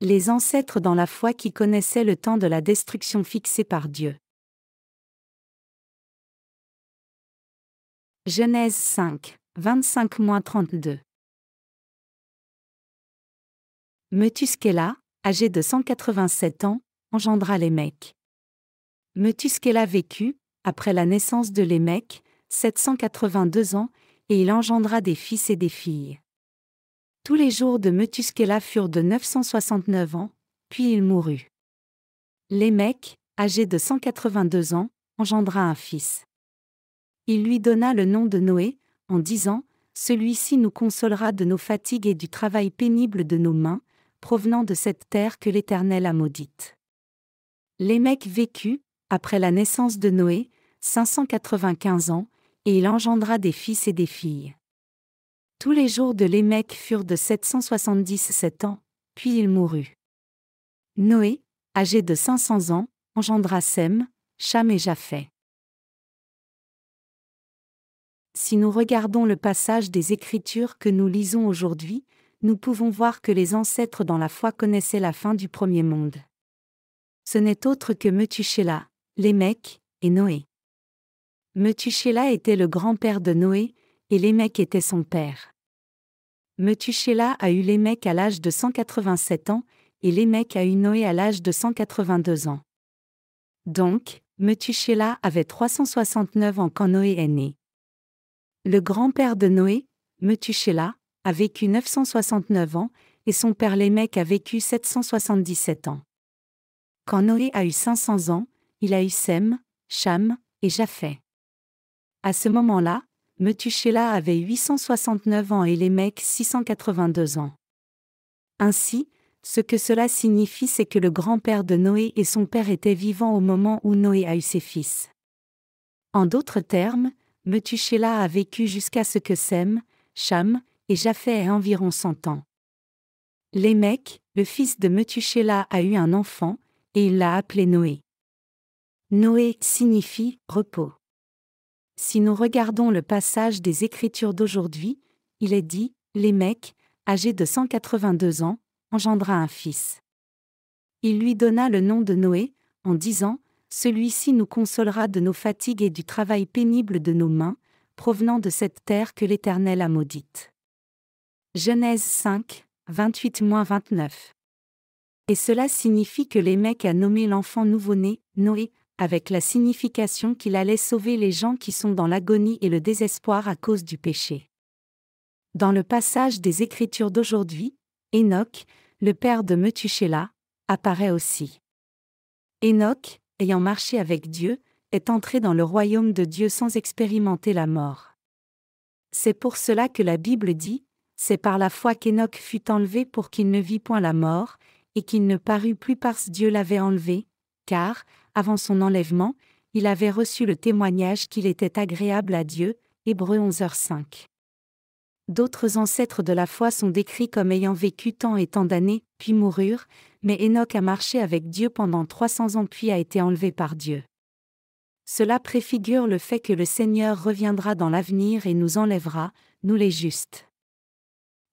Les ancêtres dans la foi qui connaissaient le temps de la destruction fixé par Dieu. Genèse 5, 25-32. Methuskéla, âgé de 187 ans, engendra Lémec. Methuskéla vécut, après la naissance de Lémec, 782 ans, et il engendra des fils et des filles. Tous les jours de Methuskéla furent de 969 ans, puis il mourut. Lémec, âgé de 182 ans, engendra un fils. Il lui donna le nom de Noé, en disant : « Celui-ci nous consolera de nos fatigues et du travail pénible de nos mains, provenant de cette terre que l'Éternel a maudite. » Lémec vécut, après la naissance de Noé, 595 ans, et il engendra des fils et des filles. Tous les jours de Lémec furent de 777 ans, puis il mourut. Noé, âgé de 500 ans, engendra Sem, Cham et Japheth. Si nous regardons le passage des Écritures que nous lisons aujourd'hui, nous pouvons voir que les ancêtres dans la foi connaissaient la fin du premier monde. Ce n'est autre que Methushéla, Lémec et Noé. Methushéla était le grand-père de Noé, et Lémec était son père. Methushéla a eu Lémec à l'âge de 187 ans, et Lémec a eu Noé à l'âge de 182 ans. Donc, Methushéla avait 369 ans quand Noé est né. Le grand-père de Noé, Methushéla, a vécu 969 ans, et son père Lémec a vécu 777 ans. Quand Noé a eu 500 ans, il a eu Sem, Cham et Japheth. À ce moment-là, Methushéla avait 869 ans et Lémec 682 ans. Ainsi, ce que cela signifie, c'est que le grand-père de Noé et son père étaient vivants au moment où Noé a eu ses fils. En d'autres termes, Methushéla a vécu jusqu'à ce que Sem, Cham et Japheth aient environ 100 ans. Lémec, le fils de Methushéla, a eu un enfant, et il l'a appelé Noé. Noé signifie « repos ». Si nous regardons le passage des Écritures d'aujourd'hui, il est dit « Lémec, âgé de 182 ans, engendra un fils. Il lui donna le nom de Noé, en disant : Celui-ci nous consolera de nos fatigues et du travail pénible de nos mains, provenant de cette terre que l'Éternel a maudite. » Genèse 5, 28-29. Et cela signifie que Lémec a nommé l'enfant nouveau-né, Noé, avec la signification qu'il allait sauver les gens qui sont dans l'agonie et le désespoir à cause du péché. Dans le passage des Écritures d'aujourd'hui, Enoch, le père de Methushéla, apparaît aussi. Enoch, ayant marché avec Dieu, est entré dans le royaume de Dieu sans expérimenter la mort. C'est pour cela que la Bible dit : c'est par la foi qu'Enoch fut enlevé pour qu'il ne vit point la mort, et qu'il ne parut plus parce Dieu l'avait enlevé, car, avant son enlèvement, il avait reçu le témoignage qu'il était agréable à Dieu. Hébreux 11h5. D'autres ancêtres de la foi sont décrits comme ayant vécu tant et tant d'années, puis moururent, mais Enoch a marché avec Dieu pendant 300 ans puis a été enlevé par Dieu. Cela préfigure le fait que le Seigneur reviendra dans l'avenir et nous enlèvera, nous les justes.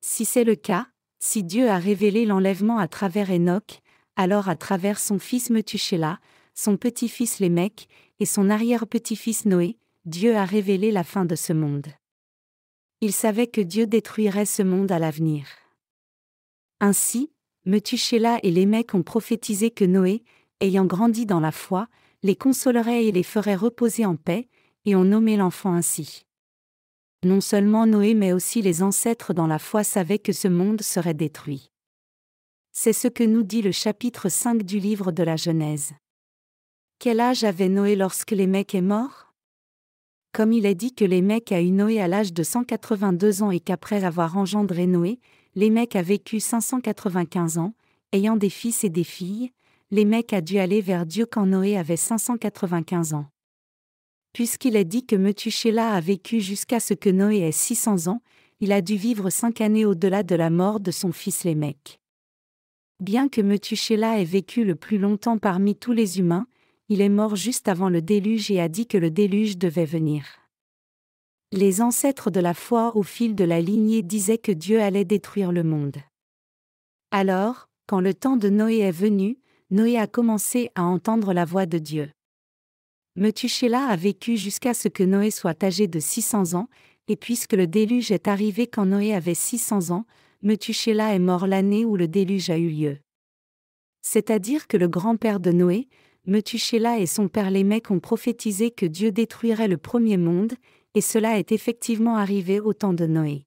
Si c'est le cas, si Dieu a révélé l'enlèvement à travers Enoch, alors à travers son fils Methushéla, son petit-fils Lémec, et son arrière-petit-fils Noé, Dieu a révélé la fin de ce monde. Il savait que Dieu détruirait ce monde à l'avenir. Ainsi, Methushéla et Lémec ont prophétisé que Noé, ayant grandi dans la foi, les consolerait et les ferait reposer en paix, et ont nommé l'enfant ainsi. Non seulement Noé mais aussi les ancêtres dans la foi savaient que ce monde serait détruit. C'est ce que nous dit le chapitre 5 du livre de la Genèse. Quel âge avait Noé lorsque Lémec est mort ? Comme il est dit que Lémec a eu Noé à l'âge de 182 ans et qu'après avoir engendré Noé, Lémec a vécu 595 ans, ayant des fils et des filles, Lémec a dû aller vers Dieu quand Noé avait 595 ans. Puisqu'il est dit que Methushéla a vécu jusqu'à ce que Noé ait 600 ans, il a dû vivre 5 années au-delà de la mort de son fils Lémec. Bien que Methushéla ait vécu le plus longtemps parmi tous les humains, il est mort juste avant le déluge et a dit que le déluge devait venir. Les ancêtres de la foi au fil de la lignée disaient que Dieu allait détruire le monde. Alors, Quand le temps de Noé est venu, Noé a commencé à entendre la voix de Dieu. Methushélah a vécu jusqu'à ce que Noé soit âgé de 600 ans, et puisque le déluge est arrivé quand Noé avait 600 ans, Methushélah est mort l'année où le déluge a eu lieu. C'est-à-dire que le grand-père de Noé, Methushélah et son père Lémec ont prophétisé que Dieu détruirait le premier monde, et cela est effectivement arrivé au temps de Noé.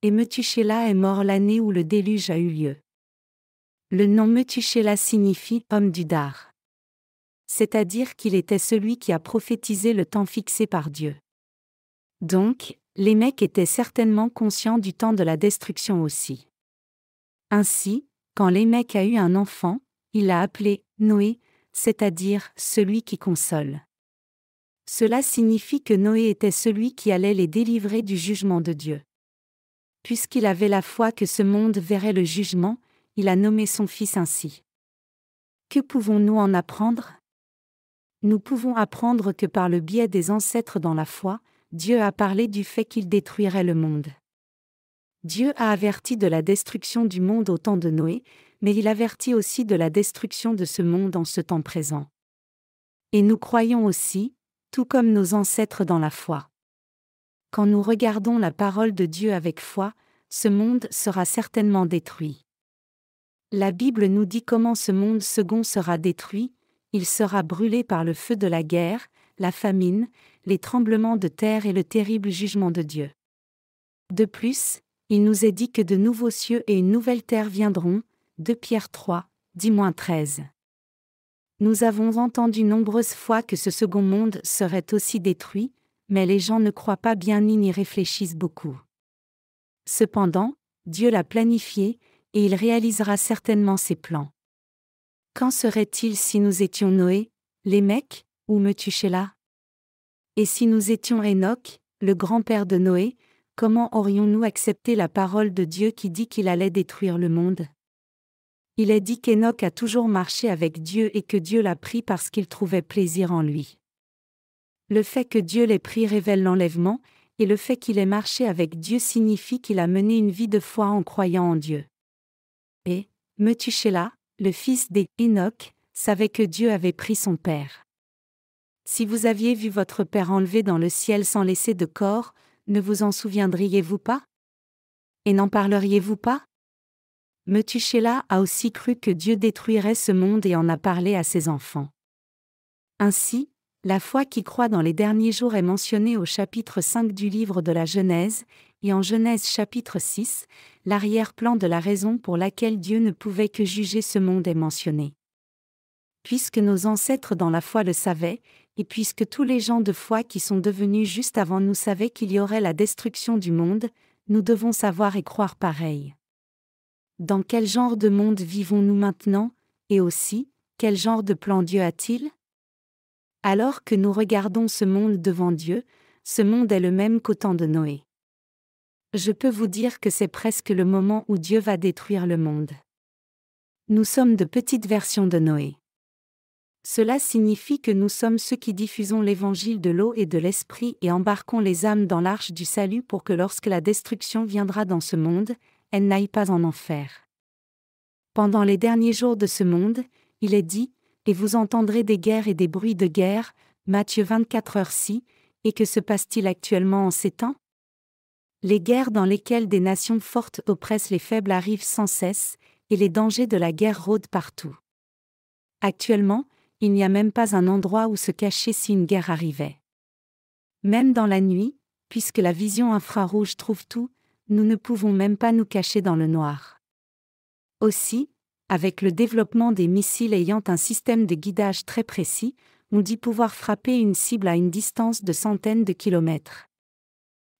Et Methushélah est mort l'année où le déluge a eu lieu. Le nom Methushélah signifie « homme du dard ». C'est-à-dire qu'il était celui qui a prophétisé le temps fixé par Dieu. Donc, Lémec était certainement conscient du temps de la destruction aussi. Ainsi, quand Lémec a eu un enfant, il l'a appelé Noé, c'est-à-dire celui qui console. Cela signifie que Noé était celui qui allait les délivrer du jugement de Dieu. Puisqu'il avait la foi que ce monde verrait le jugement, il a nommé son fils ainsi. Que pouvons-nous en apprendre? Nous pouvons apprendre que par le biais des ancêtres dans la foi, Dieu a parlé du fait qu'il détruirait le monde. Dieu a averti de la destruction du monde au temps de Noé, mais il avertit aussi de la destruction de ce monde en ce temps présent. Et nous croyons aussi, tout comme nos ancêtres dans la foi. Quand nous regardons la parole de Dieu avec foi, ce monde sera certainement détruit. La Bible nous dit comment ce monde second sera détruit, il sera brûlé par le feu de la guerre, la famine, les tremblements de terre et le terrible jugement de Dieu. De plus, il nous est dit que de nouveaux cieux et une nouvelle terre viendront, 2 Pierre 3, 10-13. Nous avons entendu nombreuses fois que ce second monde serait aussi détruit, mais les gens ne croient pas bien ni n'y réfléchissent beaucoup. Cependant, Dieu l'a planifié, et il réalisera certainement ses plans. Qu'en serait-il si nous étions Noé, Lémec, ou Methushélah? Et si nous étions Enoch, le grand-père de Noé, comment aurions-nous accepté la parole de Dieu qui dit qu'il allait détruire le monde? Il est dit qu'Enoch a toujours marché avec Dieu et que Dieu l'a pris parce qu'il trouvait plaisir en lui. Le fait que Dieu l'ait pris révèle l'enlèvement, et le fait qu'il ait marché avec Dieu signifie qu'il a mené une vie de foi en croyant en Dieu. Et Methushélah, le fils d'Enoch, savait que Dieu avait pris son père. Si vous aviez vu votre père enlevé dans le ciel sans laisser de corps, ne vous en souviendriez-vous pas? Et n'en parleriez-vous pas? Methushélah a aussi cru que Dieu détruirait ce monde et en a parlé à ses enfants. Ainsi, la foi qui croit dans les derniers jours est mentionnée au chapitre 5 du livre de la Genèse, et en Genèse chapitre 6, l'arrière-plan de la raison pour laquelle Dieu ne pouvait que juger ce monde est mentionné. Puisque nos ancêtres dans la foi le savaient, et puisque tous les gens de foi qui sont devenus justes avant nous savaient qu'il y aurait la destruction du monde, nous devons savoir et croire pareil. Dans quel genre de monde vivons-nous maintenant, et aussi, quel genre de plan Dieu a-t-il? Alors que nous regardons ce monde devant Dieu, ce monde est le même qu'au temps de Noé. Je peux vous dire que c'est presque le moment où Dieu va détruire le monde. Nous sommes de petites versions de Noé. Cela signifie que nous sommes ceux qui diffusons l'évangile de l'eau et de l'esprit et embarquons les âmes dans l'arche du salut pour que lorsque la destruction viendra dans ce monde, elle n'aille pas en enfer. Pendant les derniers jours de ce monde, il est dit, et vous entendrez des guerres et des bruits de guerre, Matthieu 24h6, et que se passe-t-il actuellement en ces temps? Les guerres dans lesquelles des nations fortes oppressent les faibles arrivent sans cesse, et les dangers de la guerre rôdent partout. Actuellement, il n'y a même pas un endroit où se cacher si une guerre arrivait. Même dans la nuit, puisque la vision infrarouge trouve tout, nous ne pouvons même pas nous cacher dans le noir. Aussi, avec le développement des missiles ayant un système de guidage très précis, on dit pouvoir frapper une cible à une distance de centaines de kilomètres.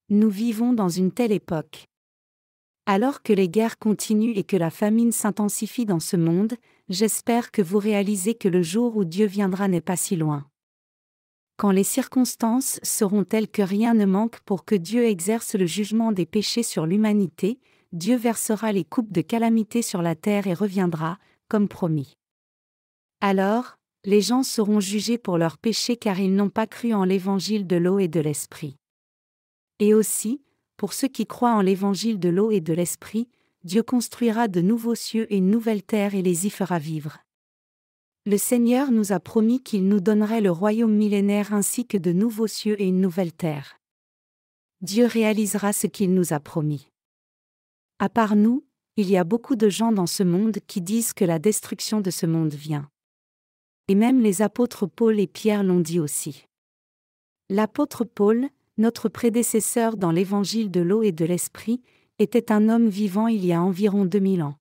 Nous vivons dans une telle époque. Alors que les guerres continuent et que la famine s'intensifie dans ce monde, j'espère que vous réalisez que le jour où Dieu viendra n'est pas si loin. Quand les circonstances seront telles que rien ne manque pour que Dieu exerce le jugement des péchés sur l'humanité, Dieu versera les coupes de calamité sur la terre et reviendra, comme promis. Alors, les gens seront jugés pour leurs péchés car ils n'ont pas cru en l'évangile de l'eau et de l'esprit. Et aussi, pour ceux qui croient en l'évangile de l'eau et de l'esprit, Dieu construira de nouveaux cieux et une nouvelle terre et les y fera vivre. Le Seigneur nous a promis qu'il nous donnerait le royaume millénaire ainsi que de nouveaux cieux et une nouvelle terre. Dieu réalisera ce qu'il nous a promis. À part nous, il y a beaucoup de gens dans ce monde qui disent que la destruction de ce monde vient. Et même les apôtres Paul et Pierre l'ont dit aussi. L'apôtre Paul, notre prédécesseur dans l'évangile de l'eau et de l'esprit, était un homme vivant il y a environ 2000 ans.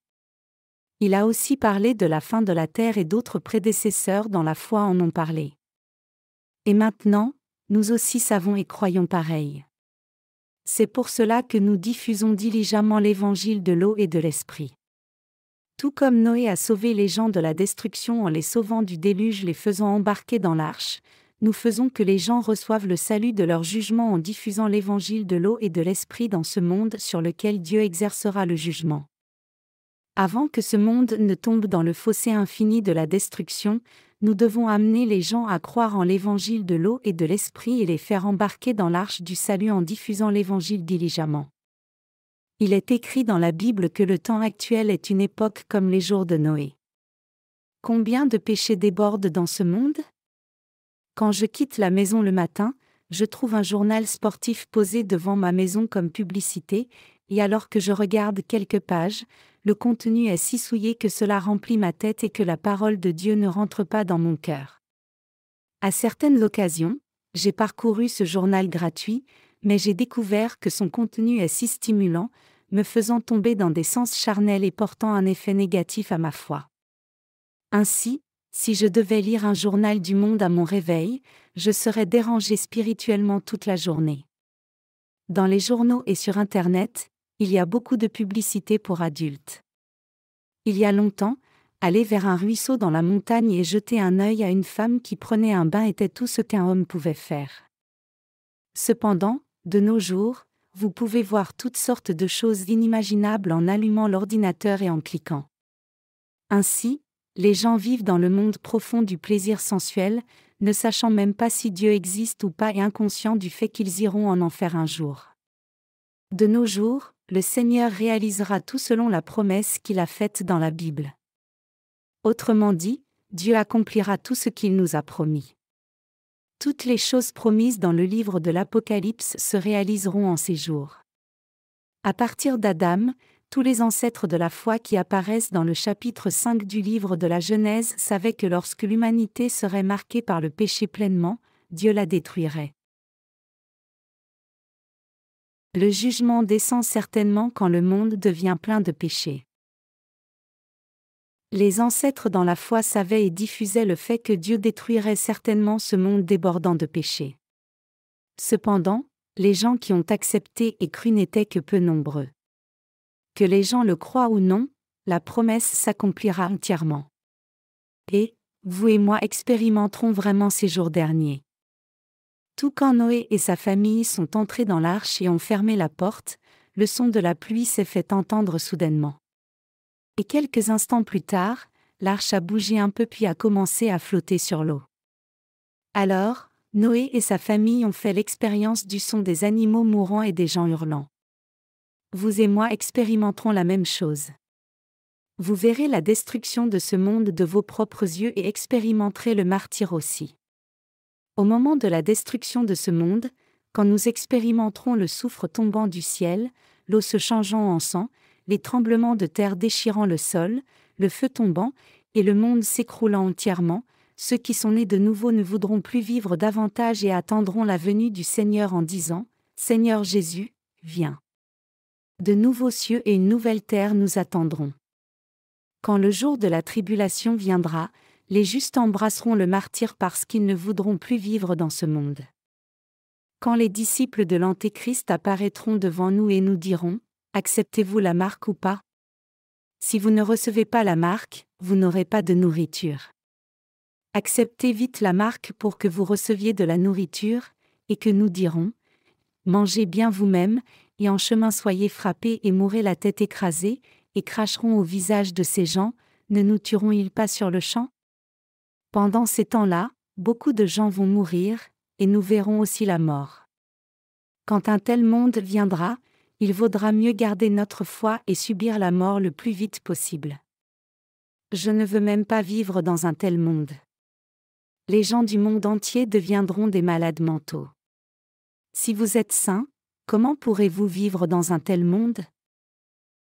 Il a aussi parlé de la fin de la terre et d'autres prédécesseurs dans la foi en ont parlé. Et maintenant, nous aussi savons et croyons pareil. C'est pour cela que nous diffusons diligemment l'évangile de l'eau et de l'esprit. Tout comme Noé a sauvé les gens de la destruction en les sauvant du déluge, les faisant embarquer dans l'arche, nous faisons que les gens reçoivent le salut de leur jugement en diffusant l'évangile de l'eau et de l'esprit dans ce monde sur lequel Dieu exercera le jugement. Avant que ce monde ne tombe dans le fossé infini de la destruction, nous devons amener les gens à croire en l'évangile de l'eau et de l'esprit et les faire embarquer dans l'arche du salut en diffusant l'évangile diligemment. Il est écrit dans la Bible que le temps actuel est une époque comme les jours de Noé. Combien de péchés débordent dans ce monde? Quand je quitte la maison le matin, je trouve un journal sportif posé devant ma maison comme publicité, et alors que je regarde quelques pages, le contenu est si souillé que cela remplit ma tête et que la parole de Dieu ne rentre pas dans mon cœur. À certaines occasions, j'ai parcouru ce journal gratuit, mais j'ai découvert que son contenu est si stimulant, me faisant tomber dans des sens charnels et portant un effet négatif à ma foi. Ainsi, si je devais lire un journal du monde à mon réveil, je serais dérangé spirituellement toute la journée. Dans les journaux et sur Internet, il y a beaucoup de publicités pour adultes. Il y a longtemps, aller vers un ruisseau dans la montagne et jeter un œil à une femme qui prenait un bain était tout ce qu'un homme pouvait faire. Cependant, de nos jours, vous pouvez voir toutes sortes de choses inimaginables en allumant l'ordinateur et en cliquant. Ainsi, les gens vivent dans le monde profond du plaisir sensuel, ne sachant même pas si Dieu existe ou pas et inconscients du fait qu'ils iront en enfer un jour. De nos jours, le Seigneur réalisera tout selon la promesse qu'il a faite dans la Bible. Autrement dit, Dieu accomplira tout ce qu'il nous a promis. Toutes les choses promises dans le livre de l'Apocalypse se réaliseront en ces jours. À partir d'Adam, tous les ancêtres de la foi qui apparaissent dans le chapitre 5 du livre de la Genèse savaient que lorsque l'humanité serait marquée par le péché pleinement, Dieu la détruirait. Le jugement descend certainement quand le monde devient plein de péchés. Les ancêtres dans la foi savaient et diffusaient le fait que Dieu détruirait certainement ce monde débordant de péchés. Cependant, les gens qui ont accepté et cru n'étaient que peu nombreux. Que les gens le croient ou non, la promesse s'accomplira entièrement. Et, vous et moi expérimenterons vraiment ces jours derniers. Tout quand Noé et sa famille sont entrés dans l'arche et ont fermé la porte, le son de la pluie s'est fait entendre soudainement. Et quelques instants plus tard, l'arche a bougé un peu puis a commencé à flotter sur l'eau. Alors, Noé et sa famille ont fait l'expérience du son des animaux mourants et des gens hurlant. Vous et moi expérimenterons la même chose. Vous verrez la destruction de ce monde de vos propres yeux et expérimenterez le martyre aussi. Au moment de la destruction de ce monde, quand nous expérimenterons le soufre tombant du ciel, l'eau se changeant en sang, les tremblements de terre déchirant le sol, le feu tombant, et le monde s'écroulant entièrement, ceux qui sont nés de nouveau ne voudront plus vivre davantage et attendront la venue du Seigneur en disant « Seigneur Jésus, viens ». De nouveaux cieux et une nouvelle terre nous attendront. Quand le jour de la tribulation viendra, les justes embrasseront le martyre parce qu'ils ne voudront plus vivre dans ce monde. Quand les disciples de l'Antéchrist apparaîtront devant nous et nous diront « Acceptez-vous la marque ou pas ?» Si vous ne recevez pas la marque, vous n'aurez pas de nourriture. Acceptez vite la marque pour que vous receviez de la nourriture, et que nous dirons « Mangez bien vous-même, et en chemin soyez frappés et mourrez la tête écrasée, et cracheront au visage de ces gens, ne nous tueront-ils pas sur le champ ?» Pendant ces temps-là, beaucoup de gens vont mourir, et nous verrons aussi la mort. Quand un tel monde viendra, il vaudra mieux garder notre foi et subir la mort le plus vite possible. Je ne veux même pas vivre dans un tel monde. Les gens du monde entier deviendront des malades mentaux. Si vous êtes saints, comment pourrez-vous vivre dans un tel monde?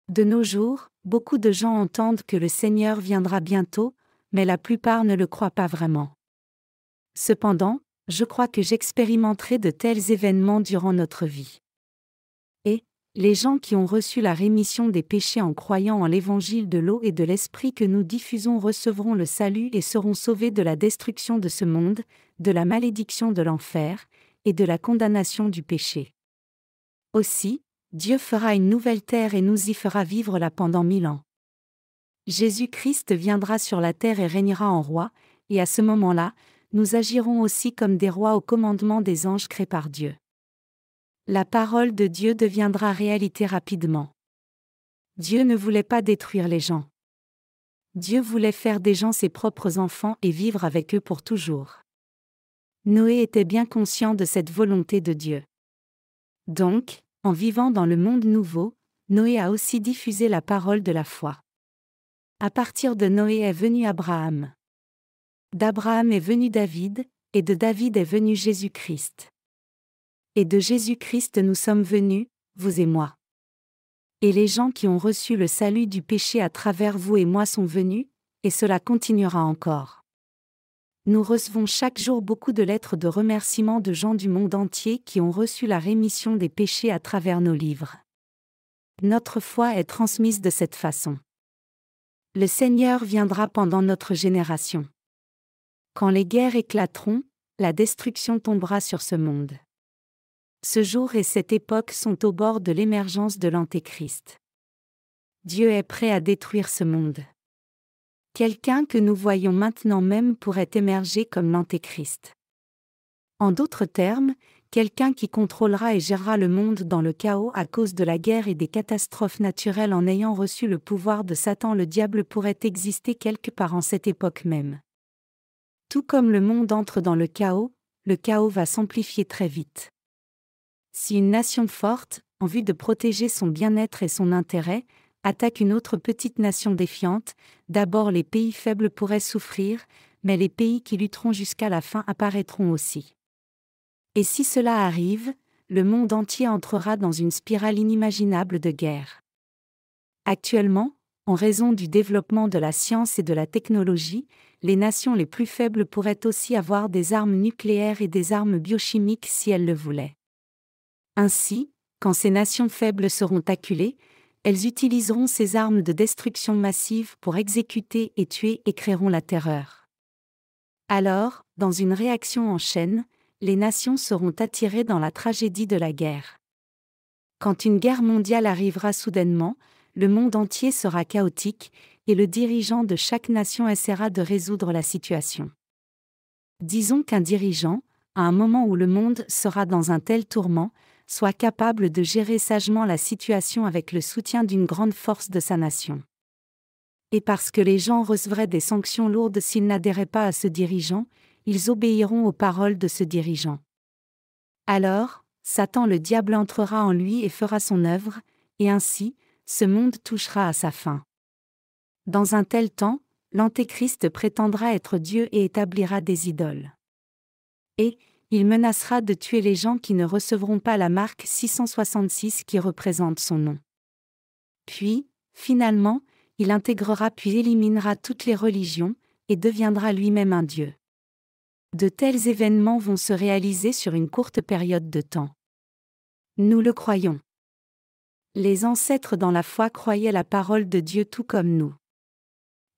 De nos jours, beaucoup de gens entendent que le Seigneur viendra bientôt, mais la plupart ne le croient pas vraiment. Cependant, je crois que j'expérimenterai de tels événements durant notre vie. Et, les gens qui ont reçu la rémission des péchés en croyant en l'évangile de l'eau et de l'esprit que nous diffusons recevront le salut et seront sauvés de la destruction de ce monde, de la malédiction de l'enfer, et de la condamnation du péché. Aussi, Dieu fera une nouvelle terre et nous y fera vivre là pendant 1000 ans. Jésus-Christ viendra sur la terre et régnera en roi, et à ce moment-là, nous agirons aussi comme des rois au commandement des anges créés par Dieu. La parole de Dieu deviendra réalité rapidement. Dieu ne voulait pas détruire les gens. Dieu voulait faire des gens ses propres enfants et vivre avec eux pour toujours. Noé était bien conscient de cette volonté de Dieu. Donc, en vivant dans le monde nouveau, Noé a aussi diffusé la parole de la foi. À partir de Noé est venu Abraham. D'Abraham est venu David, et de David est venu Jésus-Christ. Et de Jésus-Christ nous sommes venus, vous et moi. Et les gens qui ont reçu le salut du péché à travers vous et moi sont venus, et cela continuera encore. Nous recevons chaque jour beaucoup de lettres de remerciements de gens du monde entier qui ont reçu la rémission des péchés à travers nos livres. Notre foi est transmise de cette façon. Le Seigneur viendra pendant notre génération. Quand les guerres éclateront, la destruction tombera sur ce monde. Ce jour et cette époque sont au bord de l'émergence de l'Antéchrist. Dieu est prêt à détruire ce monde. Quelqu'un que nous voyons maintenant même pourrait émerger comme l'Antéchrist. En d'autres termes, quelqu'un qui contrôlera et gérera le monde dans le chaos à cause de la guerre et des catastrophes naturelles en ayant reçu le pouvoir de Satan. Le diable pourrait exister quelque part en cette époque même. Tout comme le monde entre dans le chaos va s'amplifier très vite. Si une nation forte, en vue de protéger son bien-être et son intérêt, attaque une autre petite nation défiante, d'abord les pays faibles pourraient souffrir, mais les pays qui lutteront jusqu'à la fin apparaîtront aussi. Et si cela arrive, le monde entier entrera dans une spirale inimaginable de guerre. Actuellement, en raison du développement de la science et de la technologie, les nations les plus faibles pourraient aussi avoir des armes nucléaires et des armes biochimiques si elles le voulaient. Ainsi, quand ces nations faibles seront acculées, elles utiliseront ces armes de destruction massive pour exécuter et tuer et créeront la terreur. Alors, dans une réaction en chaîne, les nations seront attirées dans la tragédie de la guerre. Quand une guerre mondiale arrivera soudainement, le monde entier sera chaotique, et le dirigeant de chaque nation essaiera de résoudre la situation. Disons qu'un dirigeant, à un moment où le monde sera dans un tel tourment, soit capable de gérer sagement la situation avec le soutien d'une grande force de sa nation. Et parce que les gens recevraient des sanctions lourdes s'ils n'adhéraient pas à ce dirigeant, ils obéiront aux paroles de ce dirigeant. Alors, Satan le diable entrera en lui et fera son œuvre, et ainsi, ce monde touchera à sa fin. Dans un tel temps, l'Antéchrist prétendra être Dieu et établira des idoles. Et, il menacera de tuer les gens qui ne recevront pas la marque 666 qui représente son nom. Puis, finalement, il intégrera puis éliminera toutes les religions, et deviendra lui-même un dieu. De tels événements vont se réaliser sur une courte période de temps. Nous le croyons. Les ancêtres dans la foi croyaient la parole de Dieu tout comme nous.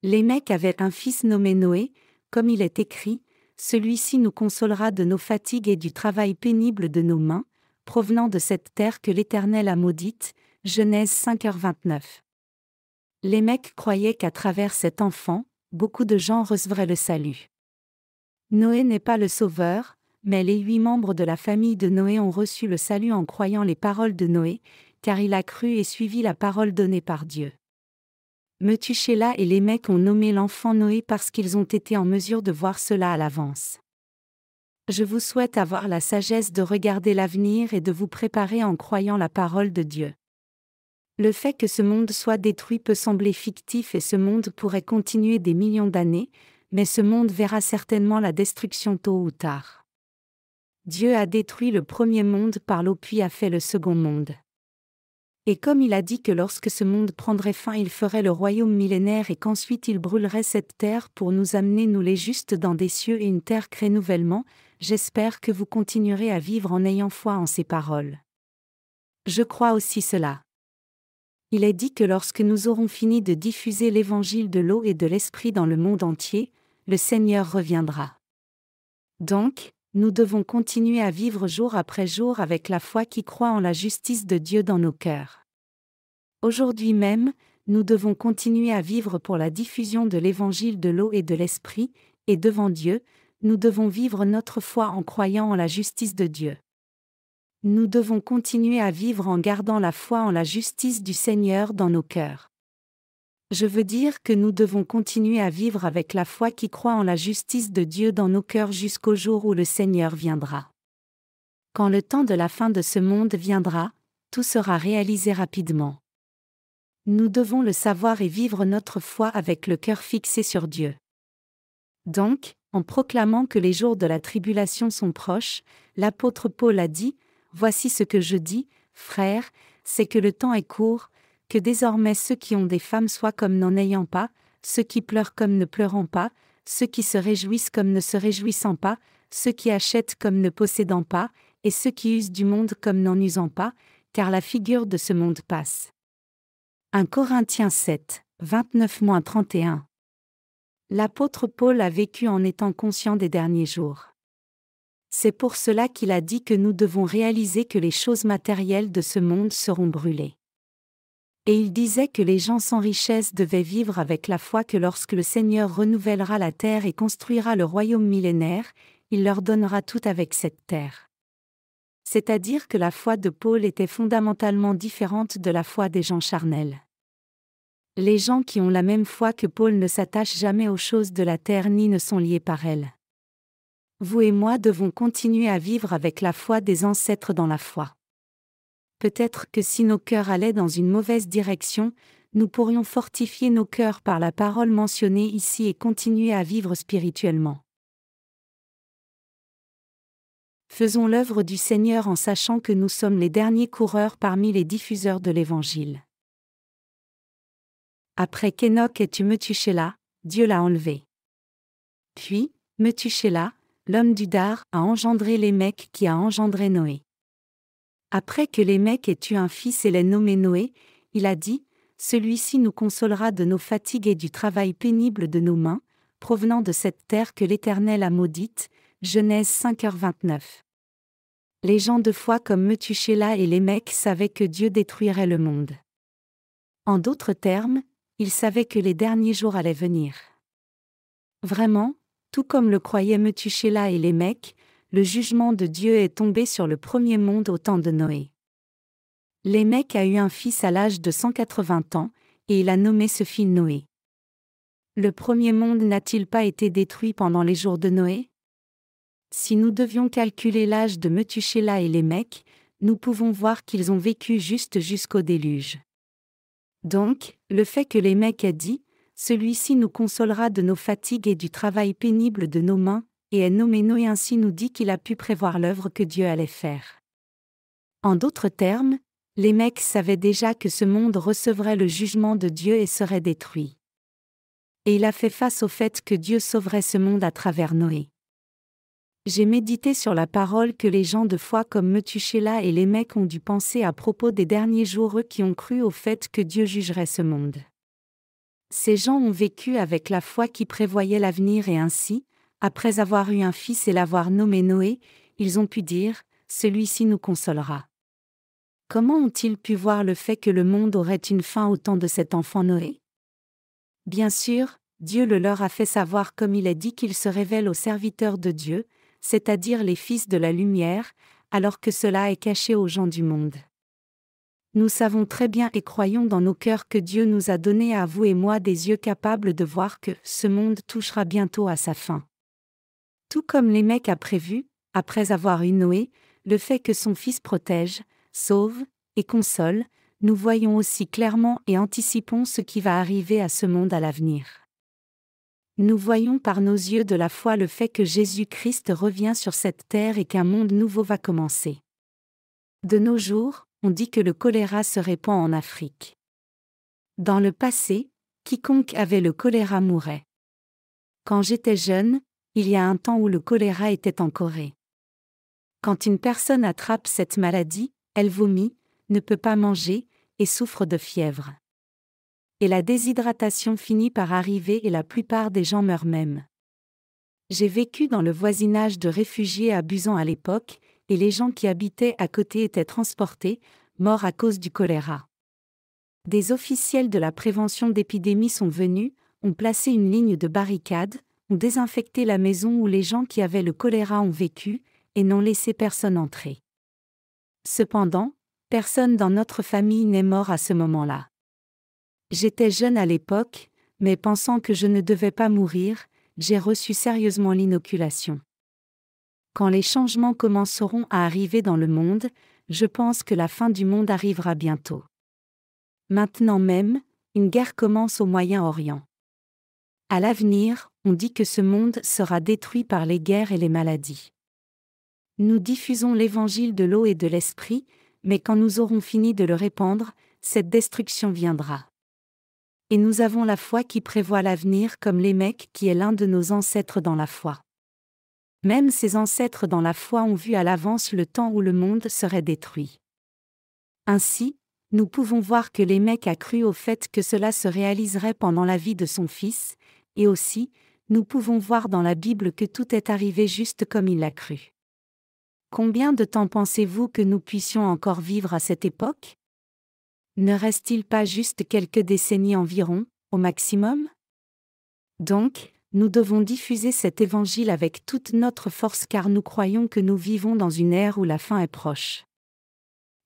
Lémec avait un fils nommé Noé, comme il est écrit, celui-ci nous consolera de nos fatigues et du travail pénible de nos mains, provenant de cette terre que l'Éternel a maudite. Genèse 5h29. Lémec croyait qu'à travers cet enfant, beaucoup de gens recevraient le salut. Noé n'est pas le sauveur, mais les 8 membres de la famille de Noé ont reçu le salut en croyant les paroles de Noé, car il a cru et suivi la parole donnée par Dieu. Methushélah et Lémec ont nommé l'enfant Noé parce qu'ils ont été en mesure de voir cela à l'avance. Je vous souhaite avoir la sagesse de regarder l'avenir et de vous préparer en croyant la parole de Dieu. Le fait que ce monde soit détruit peut sembler fictif et ce monde pourrait continuer des millions d'années, mais ce monde verra certainement la destruction tôt ou tard. Dieu a détruit le premier monde par l'eau puis a fait le second monde. Et comme il a dit que lorsque ce monde prendrait fin il ferait le royaume millénaire et qu'ensuite il brûlerait cette terre pour nous amener nous les justes dans des cieux et une terre créée nouvellement, j'espère que vous continuerez à vivre en ayant foi en ces paroles. Je crois aussi cela. Il est dit que lorsque nous aurons fini de diffuser l'évangile de l'eau et de l'esprit dans le monde entier, le Seigneur reviendra. Donc, nous devons continuer à vivre jour après jour avec la foi qui croit en la justice de Dieu dans nos cœurs. Aujourd'hui même, nous devons continuer à vivre pour la diffusion de l'évangile de l'eau et de l'esprit, et devant Dieu, nous devons vivre notre foi en croyant en la justice de Dieu. Nous devons continuer à vivre en gardant la foi en la justice du Seigneur dans nos cœurs. Je veux dire que nous devons continuer à vivre avec la foi qui croit en la justice de Dieu dans nos cœurs jusqu'au jour où le Seigneur viendra. Quand le temps de la fin de ce monde viendra, tout sera réalisé rapidement. Nous devons le savoir et vivre notre foi avec le cœur fixé sur Dieu. Donc, en proclamant que les jours de la tribulation sont proches, l'apôtre Paul a dit : « Voici ce que je dis, frères, c'est que le temps est court, que désormais ceux qui ont des femmes soient comme n'en ayant pas, ceux qui pleurent comme ne pleurant pas, ceux qui se réjouissent comme ne se réjouissant pas, ceux qui achètent comme ne possédant pas, et ceux qui usent du monde comme n'en usant pas, car la figure de ce monde passe. » 1 Corinthiens 7, 29-31. L'apôtre Paul a vécu en étant conscient des derniers jours. C'est pour cela qu'il a dit que nous devons réaliser que les choses matérielles de ce monde seront brûlées. Et il disait que les gens sans richesse devaient vivre avec la foi que lorsque le Seigneur renouvellera la terre et construira le royaume millénaire, il leur donnera tout avec cette terre. C'est-à-dire que la foi de Paul était fondamentalement différente de la foi des gens charnels. Les gens qui ont la même foi que Paul ne s'attachent jamais aux choses de la terre ni ne sont liés par elles. Vous et moi devons continuer à vivre avec la foi des ancêtres dans la foi. Peut-être que si nos cœurs allaient dans une mauvaise direction, nous pourrions fortifier nos cœurs par la parole mentionnée ici et continuer à vivre spirituellement. Faisons l'œuvre du Seigneur en sachant que nous sommes les derniers coureurs parmi les diffuseurs de l'Évangile. Après qu'Enoch ait eu Methushélah, Dieu l'a enlevé. Puis, Methushélah, l'homme d'Udar, a engendré Lémec qui a engendré Noé. Après que Lémec ait eu un fils et l'ait nommé Noé, il a dit : « Celui-ci nous consolera de nos fatigues et du travail pénible de nos mains, provenant de cette terre que l'Éternel a maudite. » Genèse 5h29. Les gens de foi comme Methushélah et Lémec savaient que Dieu détruirait le monde. En d'autres termes, ils savaient que les derniers jours allaient venir. Vraiment, tout comme le croyaient Methushélah et Lémec, le jugement de Dieu est tombé sur le premier monde au temps de Noé. Lémec a eu un fils à l'âge de 180 ans, et il a nommé ce fils Noé. Le premier monde n'a-t-il pas été détruit pendant les jours de Noé ? Si nous devions calculer l'âge de Methushélah et Lémec, nous pouvons voir qu'ils ont vécu juste jusqu'au déluge. Donc, le fait que Lémec ait dit « Celui-ci nous consolera de nos fatigues et du travail pénible de nos mains », et est nommé Noé ainsi nous dit qu'il a pu prévoir l'œuvre que Dieu allait faire. En d'autres termes, Lémec savait déjà que ce monde recevrait le jugement de Dieu et serait détruit. Et il a fait face au fait que Dieu sauverait ce monde à travers Noé. J'ai médité sur la parole que les gens de foi comme Methushélah et Lémec ont dû penser à propos des derniers jours, eux qui ont cru au fait que Dieu jugerait ce monde. Ces gens ont vécu avec la foi qui prévoyait l'avenir et ainsi, après avoir eu un fils et l'avoir nommé Noé, ils ont pu dire « Celui-ci nous consolera ». Comment ont-ils pu voir le fait que le monde aurait une fin au temps de cet enfant Noé ? Bien sûr, Dieu le leur a fait savoir comme il est dit qu'il se révèle aux serviteurs de Dieu, c'est-à-dire les fils de la lumière, alors que cela est caché aux gens du monde. Nous savons très bien et croyons dans nos cœurs que Dieu nous a donné à vous et moi des yeux capables de voir que ce monde touchera bientôt à sa fin. Tout comme Lémec a prévu, après avoir eu Noé, le fait que son fils protège, sauve et console, nous voyons aussi clairement et anticipons ce qui va arriver à ce monde à l'avenir. Nous voyons par nos yeux de la foi le fait que Jésus-Christ revient sur cette terre et qu'un monde nouveau va commencer. De nos jours, on dit que le choléra se répand en Afrique. Dans le passé, quiconque avait le choléra mourait. Quand j'étais jeune, il y a un temps où le choléra était en Corée. Quand une personne attrape cette maladie, elle vomit, ne peut pas manger, et souffre de fièvre. Et la déshydratation finit par arriver et la plupart des gens meurent même. J'ai vécu dans le voisinage de réfugiés à Busan à l'époque, et les gens qui habitaient à côté étaient transportés, morts à cause du choléra. Des officiels de la prévention d'épidémies sont venus, ont placé une ligne de barricades, ont désinfecté la maison où les gens qui avaient le choléra ont vécu, et n'ont laissé personne entrer. Cependant, personne dans notre famille n'est mort à ce moment-là. J'étais jeune à l'époque, mais pensant que je ne devais pas mourir, j'ai reçu sérieusement l'inoculation. Quand les changements commenceront à arriver dans le monde, je pense que la fin du monde arrivera bientôt. Maintenant même, une guerre commence au Moyen-Orient. À l'avenir, on dit que ce monde sera détruit par les guerres et les maladies. Nous diffusons l'évangile de l'eau et de l'esprit, mais quand nous aurons fini de le répandre, cette destruction viendra. Et nous avons la foi qui prévoit l'avenir comme Lémec qui est l'un de nos ancêtres dans la foi. Même ces ancêtres dans la foi ont vu à l'avance le temps où le monde serait détruit. Ainsi, nous pouvons voir que Lémec a cru au fait que cela se réaliserait pendant la vie de son fils, et aussi, nous pouvons voir dans la Bible que tout est arrivé juste comme il l'a cru. Combien de temps pensez-vous que nous puissions encore vivre à cette époque ? Ne reste-t-il pas juste quelques décennies environ, au maximum ? Donc, nous devons diffuser cet évangile avec toute notre force car nous croyons que nous vivons dans une ère où la fin est proche.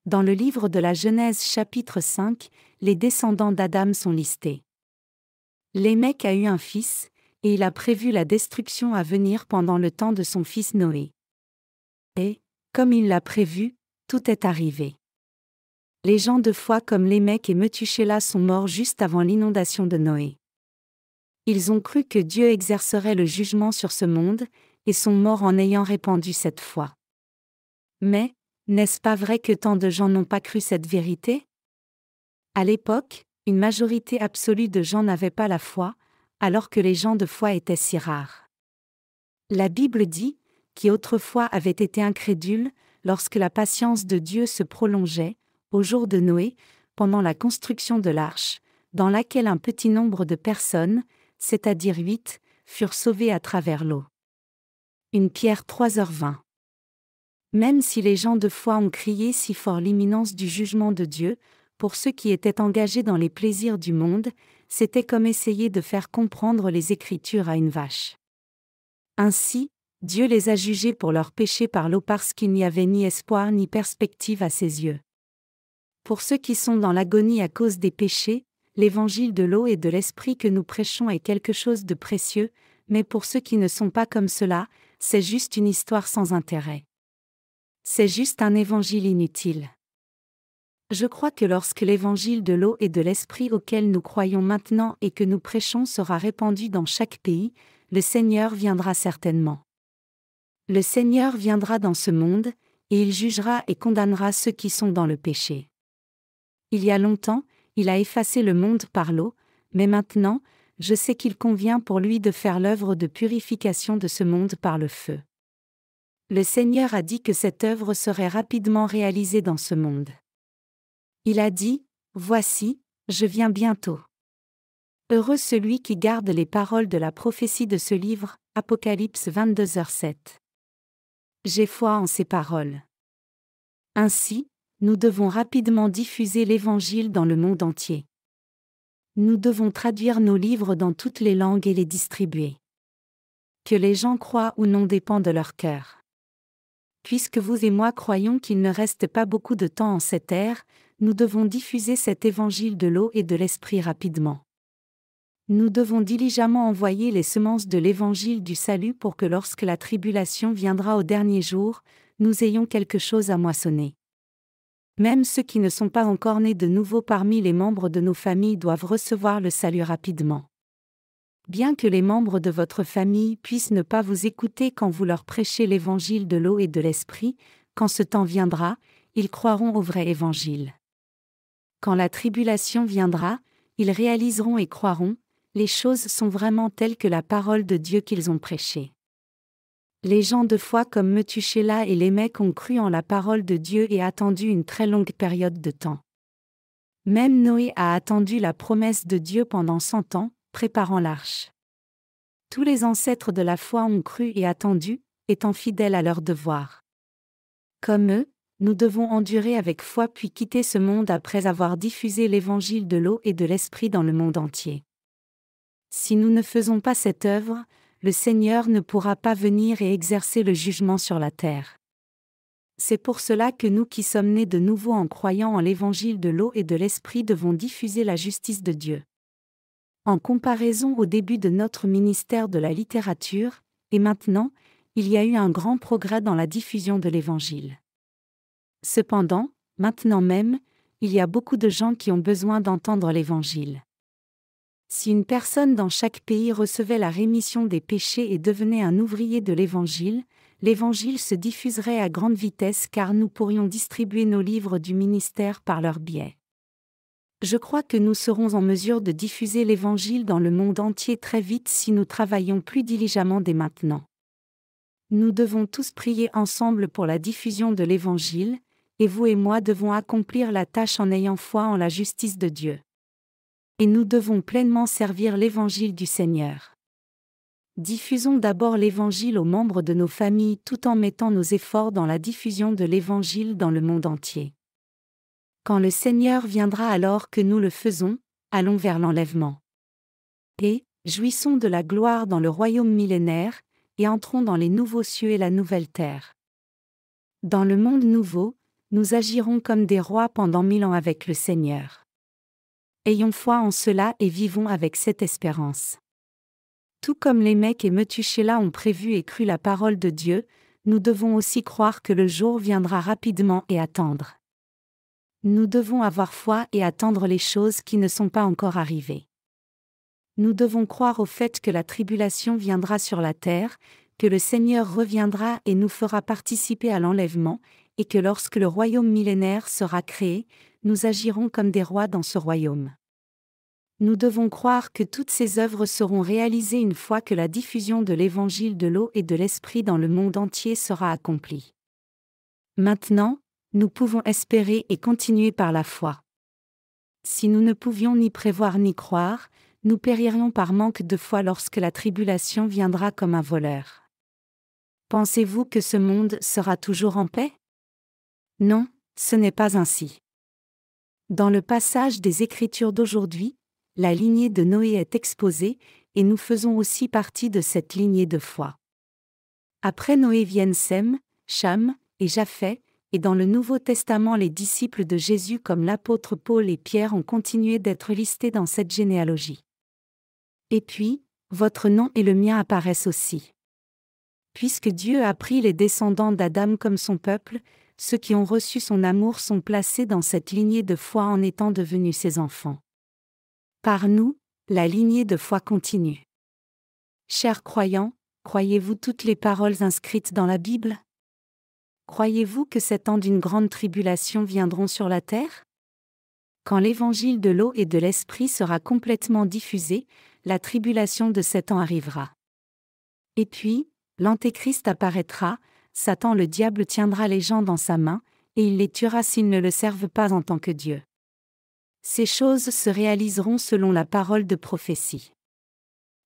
Dans le livre de la Genèse chapitre 5, les descendants d'Adam sont listés. Lémec a eu un fils, et il a prévu la destruction à venir pendant le temps de son fils Noé. Et, comme il l'a prévu, tout est arrivé. Les gens de foi comme Lémec et Methushélah sont morts juste avant l'inondation de Noé. Ils ont cru que Dieu exercerait le jugement sur ce monde, et sont morts en ayant répandu cette foi. Mais, n'est-ce pas vrai que tant de gens n'ont pas cru cette vérité ? À l'époque, une majorité absolue de gens n'avaient pas la foi, alors que les gens de foi étaient si rares. La Bible dit, qui autrefois avaient été incrédules, lorsque la patience de Dieu se prolongeait, au jour de Noé, pendant la construction de l'arche, dans laquelle un petit nombre de personnes, c'est-à-dire 8, furent sauvées à travers l'eau. 1 Pierre 3h20. Même si les gens de foi ont crié si fort l'imminence du jugement de Dieu, pour ceux qui étaient engagés dans les plaisirs du monde, c'était comme essayer de faire comprendre les Écritures à une vache. Ainsi, Dieu les a jugés pour leurs péchés par l'eau parce qu'il n'y avait ni espoir ni perspective à ses yeux. Pour ceux qui sont dans l'agonie à cause des péchés, l'évangile de l'eau et de l'esprit que nous prêchons est quelque chose de précieux, mais pour ceux qui ne sont pas comme cela, c'est juste une histoire sans intérêt. C'est juste un évangile inutile. Je crois que lorsque l'évangile de l'eau et de l'esprit auquel nous croyons maintenant et que nous prêchons sera répandu dans chaque pays, le Seigneur viendra certainement. Le Seigneur viendra dans ce monde, et il jugera et condamnera ceux qui sont dans le péché. Il y a longtemps, il a effacé le monde par l'eau, mais maintenant, je sais qu'il convient pour lui de faire l'œuvre de purification de ce monde par le feu. Le Seigneur a dit que cette œuvre serait rapidement réalisée dans ce monde. Il a dit, « Voici, je viens bientôt. » Heureux celui qui garde les paroles de la prophétie de ce livre, Apocalypse 22h7. J'ai foi en ces paroles. Ainsi, nous devons rapidement diffuser l'Évangile dans le monde entier. Nous devons traduire nos livres dans toutes les langues et les distribuer. Que les gens croient ou non dépend de leur cœur. Puisque vous et moi croyons qu'il ne reste pas beaucoup de temps en cette ère, nous devons diffuser cet évangile de l'eau et de l'esprit rapidement. Nous devons diligemment envoyer les semences de l'évangile du salut pour que lorsque la tribulation viendra au dernier jour, nous ayons quelque chose à moissonner. Même ceux qui ne sont pas encore nés de nouveau parmi les membres de nos familles doivent recevoir le salut rapidement. Bien que les membres de votre famille puissent ne pas vous écouter quand vous leur prêchez l'évangile de l'eau et de l'esprit, quand ce temps viendra, ils croiront au vrai évangile. Quand la tribulation viendra, ils réaliseront et croiront, les choses sont vraiment telles que la parole de Dieu qu'ils ont prêchée. Les gens de foi comme Methushélah et Lémec ont cru en la parole de Dieu et attendu une très longue période de temps. Même Noé a attendu la promesse de Dieu pendant 100 ans, préparant l'arche. Tous les ancêtres de la foi ont cru et attendu, étant fidèles à leur devoir. Comme eux, nous devons endurer avec foi puis quitter ce monde après avoir diffusé l'évangile de l'eau et de l'esprit dans le monde entier. Si nous ne faisons pas cette œuvre, le Seigneur ne pourra pas venir et exercer le jugement sur la terre. C'est pour cela que nous qui sommes nés de nouveau en croyant en l'évangile de l'eau et de l'esprit devons diffuser la justice de Dieu. En comparaison au début de notre ministère de la littérature, et maintenant, il y a eu un grand progrès dans la diffusion de l'évangile. Cependant, maintenant même, il y a beaucoup de gens qui ont besoin d'entendre l'évangile. Si une personne dans chaque pays recevait la rémission des péchés et devenait un ouvrier de l'évangile se diffuserait à grande vitesse car nous pourrions distribuer nos livres du ministère par leur biais. Je crois que nous serons en mesure de diffuser l'évangile dans le monde entier très vite si nous travaillons plus diligemment dès maintenant. Nous devons tous prier ensemble pour la diffusion de l'évangile, et vous et moi devons accomplir la tâche en ayant foi en la justice de Dieu. Et nous devons pleinement servir l'évangile du Seigneur. Diffusons d'abord l'évangile aux membres de nos familles tout en mettant nos efforts dans la diffusion de l'évangile dans le monde entier. Quand le Seigneur viendra alors que nous le faisons, allons vers l'enlèvement. Et, jouissons de la gloire dans le royaume millénaire, et entrons dans les nouveaux cieux et la nouvelle terre. Dans le monde nouveau, nous agirons comme des rois pendant 1000 ans avec le Seigneur. Ayons foi en cela et vivons avec cette espérance. Tout comme Lémec et Methushélah ont prévu et cru la parole de Dieu, nous devons aussi croire que le jour viendra rapidement et attendre. Nous devons avoir foi et attendre les choses qui ne sont pas encore arrivées. Nous devons croire au fait que la tribulation viendra sur la terre, que le Seigneur reviendra et nous fera participer à l'enlèvement, et que lorsque le royaume millénaire sera créé, nous agirons comme des rois dans ce royaume. Nous devons croire que toutes ces œuvres seront réalisées une fois que la diffusion de l'évangile de l'eau et de l'esprit dans le monde entier sera accomplie. Maintenant, nous pouvons espérer et continuer par la foi. Si nous ne pouvions ni prévoir ni croire, nous péririons par manque de foi lorsque la tribulation viendra comme un voleur. Pensez-vous que ce monde sera toujours en paix? Non, ce n'est pas ainsi. Dans le passage des Écritures d'aujourd'hui, la lignée de Noé est exposée, et nous faisons aussi partie de cette lignée de foi. Après Noé viennent Sem, Cham et Japheth, et dans le Nouveau Testament les disciples de Jésus comme l'apôtre Paul et Pierre ont continué d'être listés dans cette généalogie. Et puis, votre nom et le mien apparaissent aussi. Puisque Dieu a pris les descendants d'Adam comme son peuple, ceux qui ont reçu son amour sont placés dans cette lignée de foi en étant devenus ses enfants. Par nous, la lignée de foi continue. Chers croyants, croyez-vous toutes les paroles inscrites dans la Bible? Croyez-vous que ces temps d'une grande tribulation viendront sur la terre? Quand l'évangile de l'eau et de l'esprit sera complètement diffusé, la tribulation de ces temps arrivera. Et puis, l'Antéchrist apparaîtra, Satan le diable tiendra les gens dans sa main, et il les tuera s'ils ne le servent pas en tant que Dieu. Ces choses se réaliseront selon la parole de prophétie.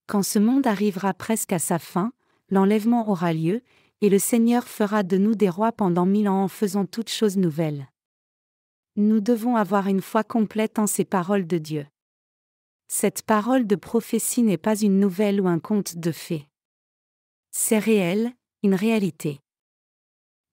Quand ce monde arrivera presque à sa fin, l'enlèvement aura lieu, et le Seigneur fera de nous des rois pendant 1000 ans en faisant toutes choses nouvelles. Nous devons avoir une foi complète en ces paroles de Dieu. Cette parole de prophétie n'est pas une nouvelle ou un conte de fées. C'est réel, une réalité.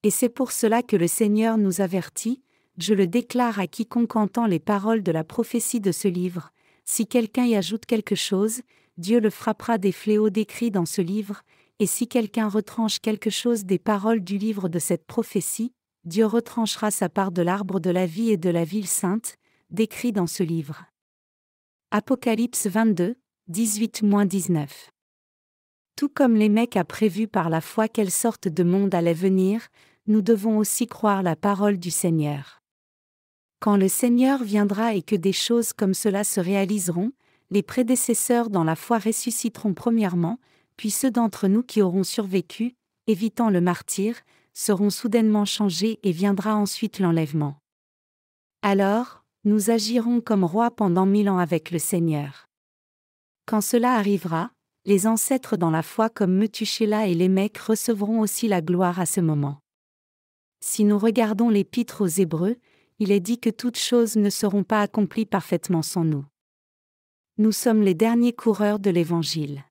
Et c'est pour cela que le Seigneur nous avertit, je le déclare à quiconque entend les paroles de la prophétie de ce livre, si quelqu'un y ajoute quelque chose, Dieu le frappera des fléaux décrits dans ce livre, et si quelqu'un retranche quelque chose des paroles du livre de cette prophétie, Dieu retranchera sa part de l'arbre de la vie et de la ville sainte, décrit dans ce livre. Apocalypse 22, 18-19. Tout comme Lémec a prévu par la foi quelle sorte de monde allait venir, nous devons aussi croire la parole du Seigneur. Quand le Seigneur viendra et que des choses comme cela se réaliseront, les prédécesseurs dans la foi ressusciteront premièrement, puis ceux d'entre nous qui auront survécu, évitant le martyre, seront soudainement changés et viendra ensuite l'enlèvement. Alors, nous agirons comme rois pendant 1000 ans avec le Seigneur. Quand cela arrivera, les ancêtres dans la foi comme Methushélah et Lémec recevront aussi la gloire à ce moment. Si nous regardons l'Épître aux Hébreux, il est dit que toutes choses ne seront pas accomplies parfaitement sans nous. Nous sommes les derniers coureurs de l'Évangile.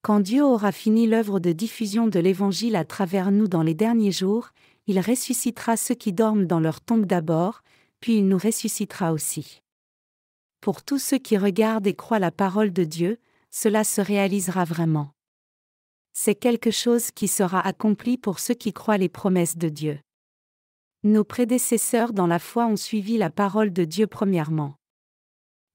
Quand Dieu aura fini l'œuvre de diffusion de l'Évangile à travers nous dans les derniers jours, il ressuscitera ceux qui dorment dans leur tombe d'abord, puis il nous ressuscitera aussi. Pour tous ceux qui regardent et croient la parole de Dieu, cela se réalisera vraiment. C'est quelque chose qui sera accompli pour ceux qui croient les promesses de Dieu. Nos prédécesseurs dans la foi ont suivi la parole de Dieu premièrement.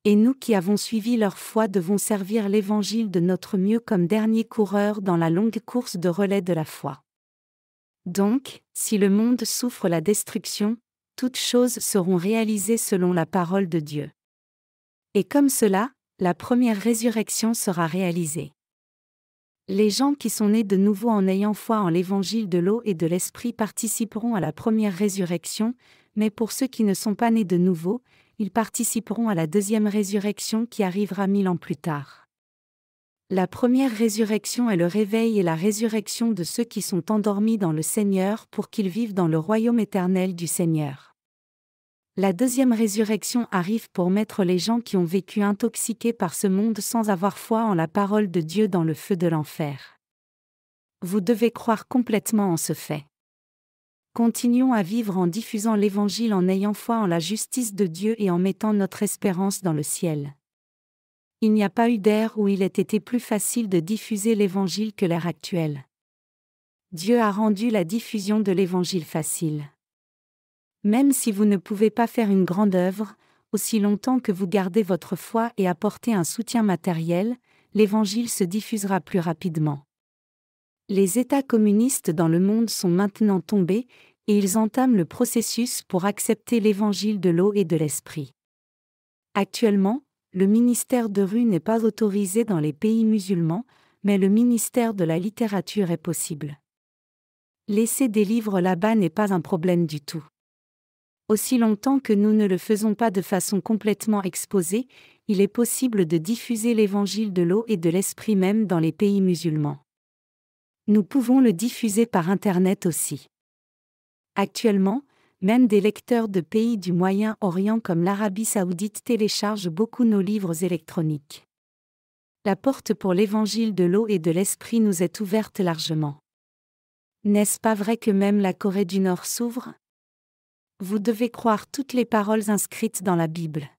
Et nous qui avons suivi leur foi devons servir l'Évangile de notre mieux comme derniers coureurs dans la longue course de relais de la foi. Donc, si le monde souffre la destruction, toutes choses seront réalisées selon la parole de Dieu. Et comme cela, la première résurrection sera réalisée. Les gens qui sont nés de nouveau en ayant foi en l'Évangile de l'eau et de l'Esprit participeront à la première résurrection, mais pour ceux qui ne sont pas nés de nouveau, ils participeront à la deuxième résurrection qui arrivera 1000 ans plus tard. La première résurrection est le réveil et la résurrection de ceux qui sont endormis dans le Seigneur pour qu'ils vivent dans le royaume éternel du Seigneur. La deuxième résurrection arrive pour mettre les gens qui ont vécu intoxiqués par ce monde sans avoir foi en la parole de Dieu dans le feu de l'enfer. Vous devez croire complètement en ce fait. Continuons à vivre en diffusant l'Évangile en ayant foi en la justice de Dieu et en mettant notre espérance dans le ciel. Il n'y a pas eu d'ère où il ait été plus facile de diffuser l'Évangile que l'ère actuelle. Dieu a rendu la diffusion de l'Évangile facile. Même si vous ne pouvez pas faire une grande œuvre, aussi longtemps que vous gardez votre foi et apportez un soutien matériel, l'Évangile se diffusera plus rapidement. Les États communistes dans le monde sont maintenant tombés, et ils entament le processus pour accepter l'Évangile de l'eau et de l'Esprit. Actuellement, le ministère de rue n'est pas autorisé dans les pays musulmans, mais le ministère de la littérature est possible. Laisser des livres là-bas n'est pas un problème du tout. Aussi longtemps que nous ne le faisons pas de façon complètement exposée, il est possible de diffuser l'Évangile de l'eau et de l'Esprit même dans les pays musulmans. Nous pouvons le diffuser par Internet aussi. Actuellement, même des lecteurs de pays du Moyen-Orient comme l'Arabie saoudite téléchargent beaucoup nos livres électroniques. La porte pour l'Évangile de l'eau et de l'Esprit nous est ouverte largement. N'est-ce pas vrai que même la Corée du Nord s'ouvre ? Vous devez croire toutes les paroles inscrites dans la Bible.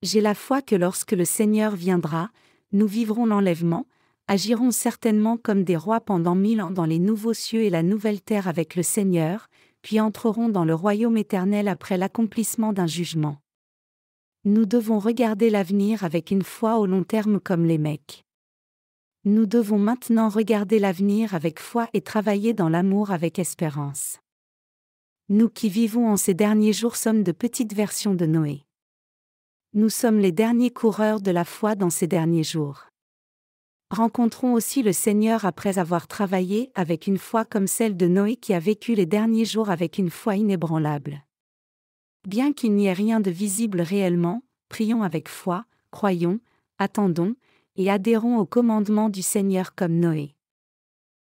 J'ai la foi que lorsque le Seigneur viendra, nous vivrons l'enlèvement, agirons certainement comme des rois pendant 1000 ans dans les nouveaux cieux et la nouvelle terre avec le Seigneur, puis entrerons dans le royaume éternel après l'accomplissement d'un jugement. Nous devons regarder l'avenir avec une foi au long terme comme Lémec. Nous devons maintenant regarder l'avenir avec foi et travailler dans l'amour avec espérance. Nous qui vivons en ces derniers jours sommes de petites versions de Noé. Nous sommes les derniers coureurs de la foi dans ces derniers jours. Rencontrons aussi le Seigneur après avoir travaillé avec une foi comme celle de Noé qui a vécu les derniers jours avec une foi inébranlable. Bien qu'il n'y ait rien de visible réellement, prions avec foi, croyons, attendons, et adhérons au commandement du Seigneur comme Noé.